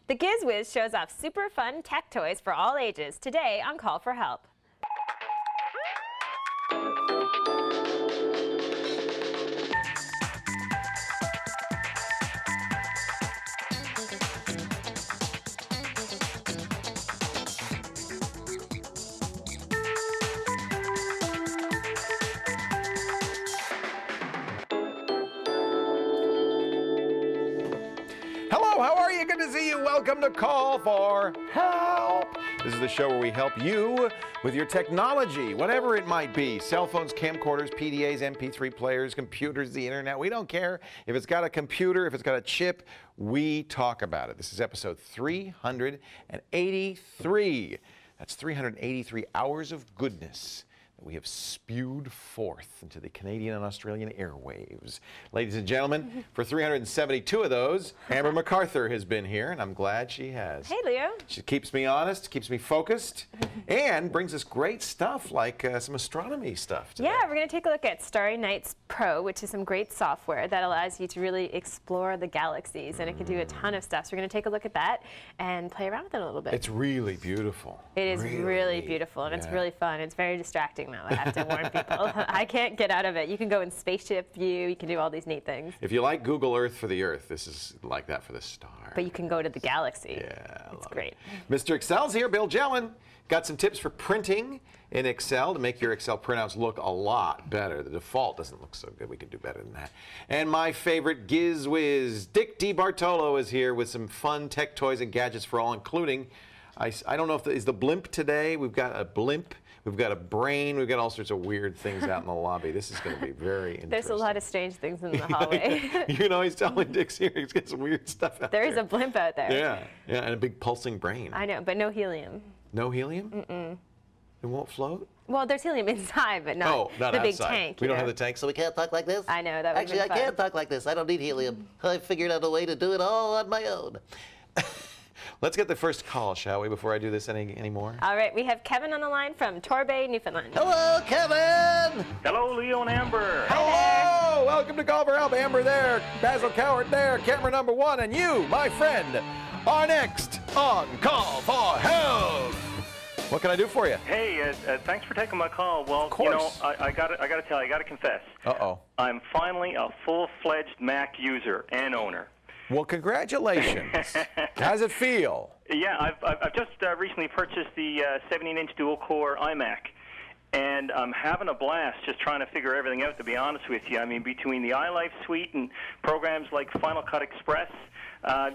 The GizWiz shows off super fun tech toys for all ages today on Call for Help. Hello, how are you? Good to see you. Welcome to Call for Help. This is the show where we help you with your technology, whatever it might be. Cell phones, camcorders, PDAs, MP3 players, computers, the internet. We don't care. If it's got a computer, if it's got a chip, we talk about it. This is episode 383. That's 383 hours of goodness that we have spewed forth into the Canadian and Australian airwaves. Ladies and gentlemen, for 372 of those, Amber MacArthur has been here, and I'm glad she has. Hey, Leo. She keeps me honest, keeps me focused, and brings us great stuff like some astronomy stuff today. Yeah, we're going to take a look at Starry Nights Pro, which is some great software that allows you to really explore the galaxies, and it can do a ton of stuff. So we're going to take a look at that and play around with it a little bit. It's really beautiful. It is really beautiful, and it's really fun. It's very distracting, though, I have to warn people. I can't get out of it. You can go in spaceship view. You can do all these neat things. If you like Google Earth for the Earth, this is like that for the stars. But you can go to the galaxy. Yeah, it's great. Mr. Excel's here, Bill Jelen. Got some tips for printing in Excel to make your Excel printouts look a lot better. The default doesn't look so good. We can do better than that. And my favorite GizWiz, Dick DeBartolo, is here with some fun tech toys and gadgets for all, including, I don't know if is the blimp today. We've got a blimp. We've got a brain. We've got all sorts of weird things out in the lobby. This is going to be very interesting. There's a lot of strange things in the hallway. You know, he's telling Dick's here. He's got some weird stuff out there. There is a blimp out there. Yeah, yeah, and a big pulsing brain. I know, but no helium. No helium? Mm-mm. It won't float? Well, there's helium inside, but not the big outside. tank. We don't have the tank, So we can't talk like this? I know, that would Actually, I can talk like this. I don't need helium. I figured out a way to do it all on my own. Let's get the first call, shall we, before I do this anymore? All right, we have Kevin on the line from Torbay, Newfoundland. Hello, Kevin! Hello, Leo and Amber. Hello! Welcome to Call for Help. Amber there, Basil Coward there, camera number one, and you, my friend, are next on Call for Help. What can I do for you? Hey, thanks for taking my call. Well, of course. you know, I got to tell you, I got to confess. Uh-oh. I'm finally a full-fledged Mac user and owner. Well, congratulations. How does it feel? Yeah, I've just recently purchased the 17-inch dual-core iMac, and I'm having a blast just trying to figure everything out, to be honest with you. I mean, between the iLife suite and programs like Final Cut Express,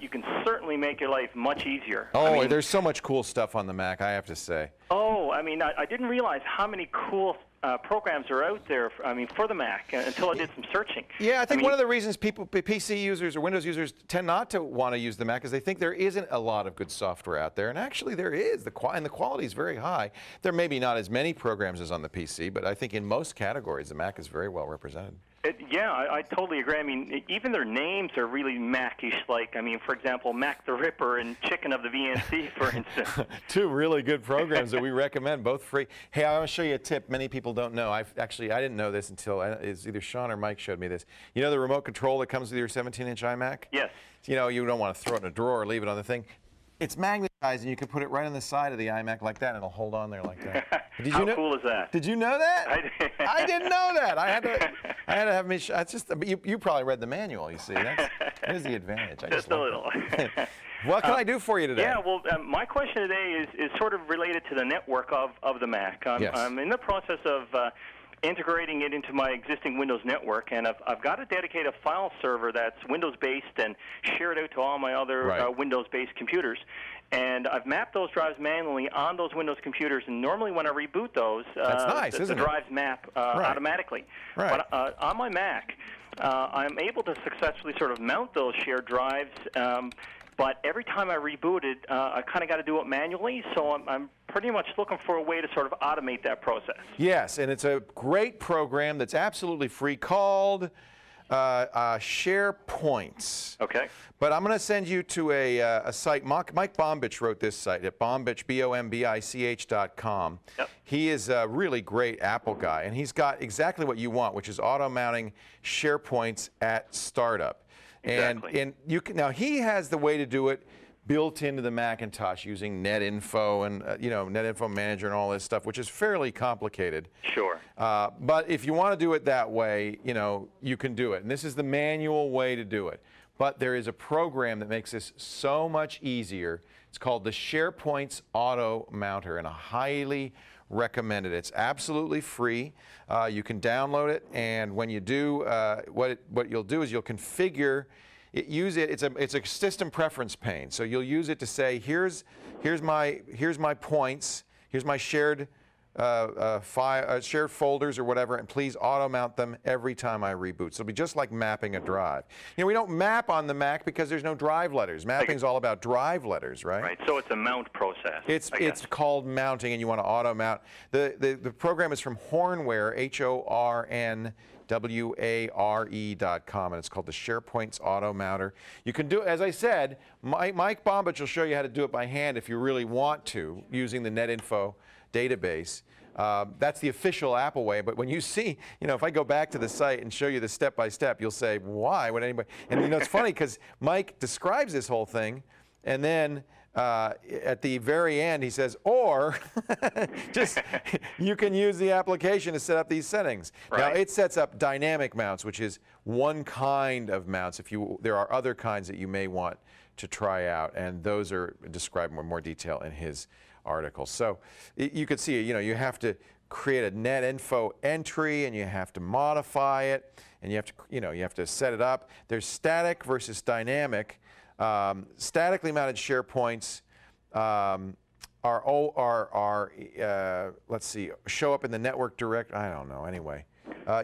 you can certainly make your life much easier. Oh, I mean, there's so much cool stuff on the Mac, I have to say. Oh, I mean, I didn't realize how many cool programs are out there, for the Mac until I did some searching. Yeah, I think one of the reasons people, PC users or Windows users, tend not to want to use the Mac is they think there isn't a lot of good software out there, and actually there is, and the quality is very high. There may be not as many programs as on the PC, but I think in most categories the Mac is very well represented. Yeah, I totally agree. I mean, even their names are really Mac-ish. Like, I mean, for example, Mac the Ripper and Chicken of the VNC, for instance. Two really good programs that we recommend, both free. Hey, I want to show you a tip many people don't know. I didn't know this until it's either Sean or Mike showed me this. You know the remote control that comes with your 17-inch iMac? Yes. You know, you don't want to throw it in a drawer or leave it on the thing. It's magnetized, and you can put it right on the side of the iMac like that, and it'll hold on there like that. How cool is that? Did you know that? I didn't know that. I had to have me. It's just you probably read the manual. You see, that is the advantage. Just a little. What can I do for you today? Yeah, well, my question today is sort of related to the network of the Mac. Yes. I'm in the process of integrating it into my existing Windows network, and I've got to dedicate a file server that's Windows-based and share it out to all my other Windows-based computers. And I've mapped those drives manually on those Windows computers, and normally when I reboot those, the drives map automatically. Right. But on my Mac, I'm able to successfully sort of mount those shared drives, but every time I reboot it, I kind of got to do it manually, so I'm pretty much looking for a way to sort of automate that process. Yes, and it's a great program that's absolutely free called SharePoints. Okay. But I'm going to send you to a site. Mike Bombich wrote this site at Bombich, BOMBICH.com. Yep. He is a really great Apple guy, and he's got exactly what you want, which is auto-mounting SharePoints at startup. Exactly. And you can, now he has the way to do it built into the Macintosh using NetInfo and NetInfo Manager and all this stuff, which is fairly complicated. Sure. But if you want to do it that way, you can do it. And this is the manual way to do it. But there is a program that makes this so much easier. It's called the SharePoint's Auto Mounter, and I highly recommend it. It's absolutely free. You can download it, and when you do, what you'll do is you'll configure it. It's a system preference pane. So you'll use it to say, here's my points, here's my shared shared folders or whatever, and please auto mount them every time I reboot. So it'll be just like mapping a drive. We don't map on the Mac because there's no drive letters. Mapping is all about drive letters, right? Right. So it's a mount process. It's called mounting, and you want to auto mount. The program is from Hornware, HORNWARE.com, and it's called the SharePoint's Auto Mounter. You can do it, as I said, Mike Bombich will show you how to do it by hand if you really want to, using the NetInfo database. That's the official Apple way, but when you see, if I go back to the site and show you the step-by-step, you'll say, why would anybody? And it's funny because Mike describes this whole thing, and then at the very end he says, or just you can use the application to set up these settings. Right. Now it sets up dynamic mounts, which is one kind of mounts. There are other kinds that you may want to try out, and those are described in more detail in his article. So you could see, you have to create a NetInfo entry, and you have to modify it, and you have to set it up. There's static versus dynamic. Statically mounted SharePoints let's see, show up in the network direct. I don't know. Anyway,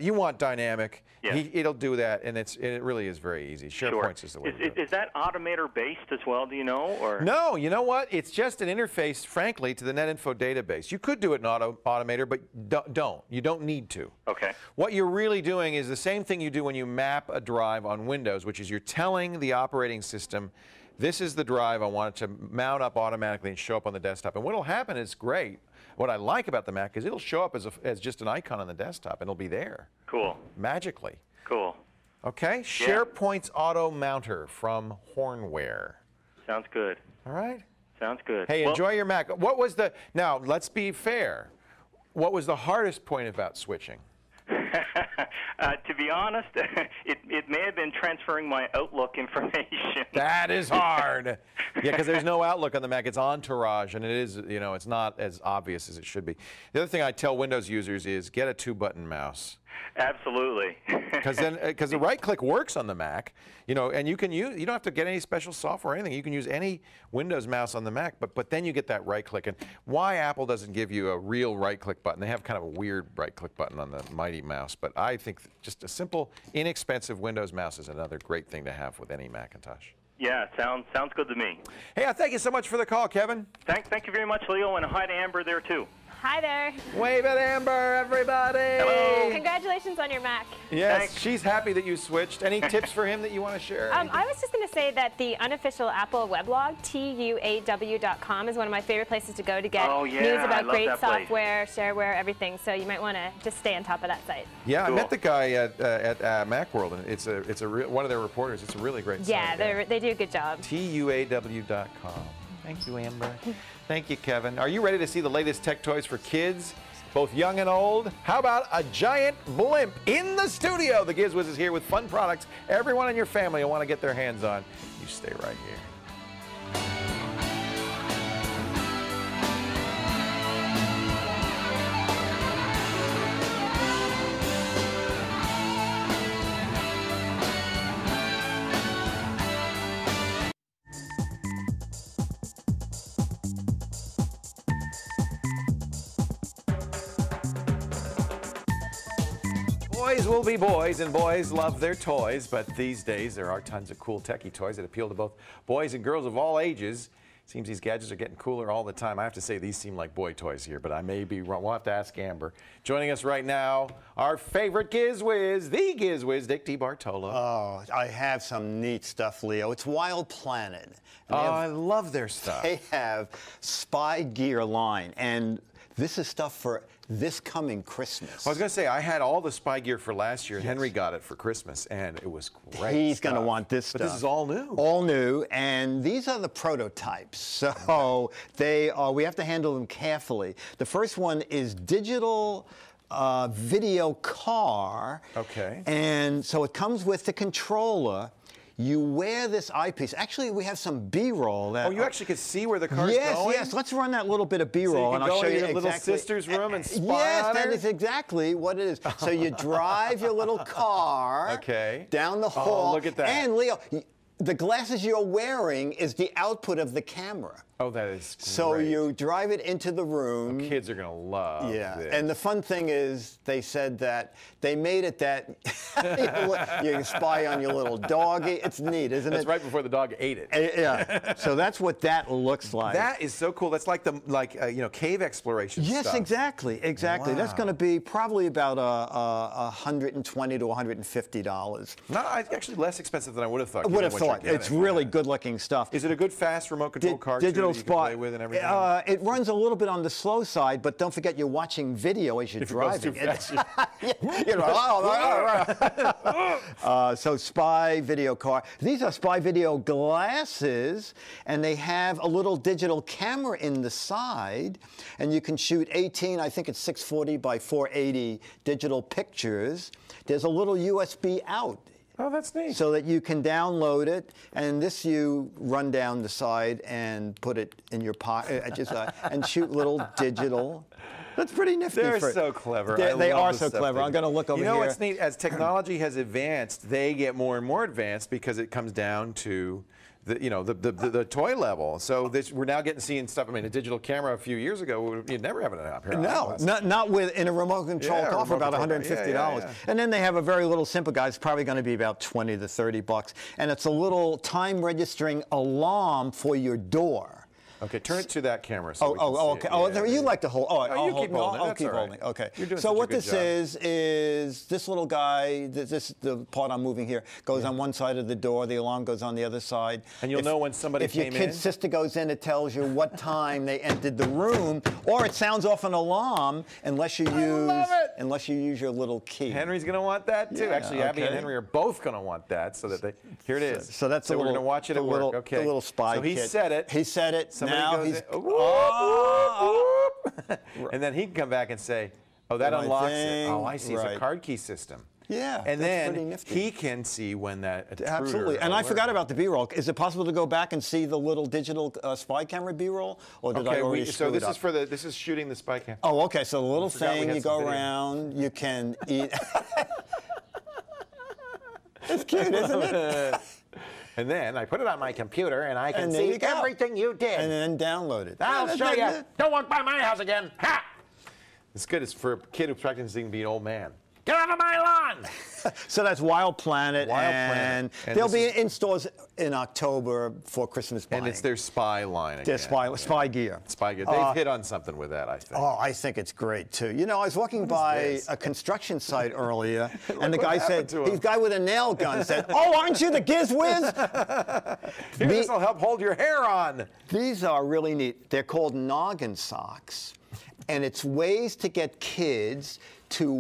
you want dynamic. Yes. It'll do that, and it really is very easy. SharePoints is the way to do it. Is that Automator based as well? Do you know? Or no, you know what? It's just an interface, frankly, to the NetInfo database. You could do it in Automator, but don't. You don't need to. Okay. What you're really doing is the same thing you do when you map a drive on Windows, which is you're telling the operating system, this is the drive I want it to mount up automatically and show up on the desktop. And what will happen is great. What I like about the Mac is it'll show up as just an icon on the desktop, and it'll be there. Cool. Magically. Cool. Okay. Yeah. SharePoint's Auto Mounter from Hornware. Sounds good. All right. Sounds good. Hey, enjoy your Mac. Now, let's be fair. What was the hardest point about switching? To be honest, it may have been transferring my Outlook information. That is hard. Yeah, because there's no Outlook on the Mac. It's Entourage, and it is, it's not as obvious as it should be. The other thing I tell Windows users is get a 2-button mouse. Absolutely. Because the right-click works on the Mac, and you don't have to get any special software or anything. You can use any Windows mouse on the Mac, but then you get that right-click. And why Apple doesn't give you a real right-click button? They have kind of a weird right-click button on the Mighty Mouse, but I think just a simple, inexpensive Windows mouse is another great thing to have with any Macintosh. Yeah, sounds good to me. Hey, thank you so much for the call, Kevin. Thank you very much, Leo, and hi to Amber there too. Hi there. Wave at Amber, everybody. Hello. Congratulations on your Mac. Yes, Thanks. She's happy that you switched. Any tips for him that you want to share? I was just going to say that the unofficial Apple weblog, TUAW.com, is one of my favorite places to go to get news about great software, shareware, everything. So you might want to just stay on top of that site. Yeah, cool. I met the guy at Macworld, and it's one of their reporters. It's a really great site. Yeah, they do a good job. TUAW.com. Thank you, Amber. Thank you, Kevin. Are you ready to see the latest tech toys for kids, both young and old? How about a giant blimp in the studio? The GizWiz is here with fun products everyone in your family will want to get their hands on. You stay right here. Boys will be boys, and boys love their toys, but these days there are tons of cool techie toys that appeal to both boys and girls of all ages. Seems these gadgets are getting cooler all the time. I have to say these seem like boy toys here, but I may be wrong. We'll have to ask Amber. Joining us right now, our favorite GizWiz, the GizWiz, Dick DeBartolo. Oh, I have some neat stuff, Leo. It's Wild Planet. I love their stuff. They have Spy Gear line, and This is stuff for this coming Christmas. I was going to say, I had all the spy gear for last year. Yes. Henry got it for Christmas, and it was great. He's going to want this stuff. But this is all new. All new, and these are the prototypes. So they are. We have to handle them carefully. The first one is digital video car. Okay. And so it comes with the controller. You wear this eyepiece. Actually, we have some B-roll. Oh, you actually can see where the car's going? Yes. Let's run that little bit of B-roll, and I'll show you exactly. Little sister's room and spy Yes, on her? that is exactly what it is. So you drive your little car down the hall. Oh, look at that. And, Leo, the glasses you're wearing is the output of the camera. Oh, that is great. So you drive it into the room. The kids are going to love this. And the fun thing is they said that they made it that you can spy on your little dog. It's neat, isn't it? That's right before the dog ate it. Yeah. So that's what that looks like. That is so cool. That's like cave exploration stuff. Yes, exactly. Wow. That's going to be probably about $120 to $150. Not actually less expensive than I would have thought. It's really good-looking stuff. Is it a good, fast remote control car? Digital you can play with and everything? It runs a little bit on the slow side, but don't forget you're watching video as you're driving. So spy video car. These are spy video glasses, and they have a little digital camera in the side, and you can shoot 18, I think it's 640 by 480 digital pictures. There's a little USB out. Oh, that's neat. So that you can download it, and this you run down the side and put it in your pocket, and shoot little digital. That's pretty nifty. They're so clever. They are so clever. I'm going to look over here. You know what's neat? As technology has advanced, they get more and more advanced because it comes down to the toy level. So we're now seeing stuff. I mean, a digital camera a few years ago, you'd never have it up here. No, not in a remote control car for about $150. And then they have a very little simple guy. It's probably going to be about $20 to $30, and it's a little time registering alarm for your door. Okay, turn it to that camera. So okay. You like to hold. You keep holding it. I'll keep holding it. Okay. You're doing so what this job. is this little guy. The part I'm moving here goes on one side of the door. The alarm goes on the other side. And you'll know when somebody came in. If your kid's sister goes in, it tells you what time they entered the room, or it sounds off an alarm unless you use your little key. Henry's going to want that too. Actually, Abby and Henry are both going to want that, so that here it is. So that's we're going to watch it at work. Okay. The little spy. So he said it. He said it. Now he's and then he can come back and say, "Oh, that unlocks it. Oh, I see. It's a card key system." Yeah, and then he can see when that absolutely. And I forgot about the B-roll. Is it possible to go back and see the little digital spy camera B-roll, or did I already screw it up? So this is shooting the spy cam. Oh, okay. So the little thing you go around, you can eat. It's cute, isn't it? And then I put it on my computer, and I can see everything you did. And then download it. I'll show you. Don't walk by my house again. Ha! It's good. It's for a kid who's practicing to be an old man. Get out of my lawn! So that's Wild Planet. And they'll be in stores in October for Christmas buying. And it's their spy line again. Their spy gear. Spy gear. They've hit on something with that, I think. Oh, I think it's great, too. You know, I was walking by a construction site earlier, and the guy said, the guy with a nail gun said, "Oh, aren't you the Giz Whiz?" This will help hold your hair on. These are really neat. They're called noggin socks, and it's ways to get kids to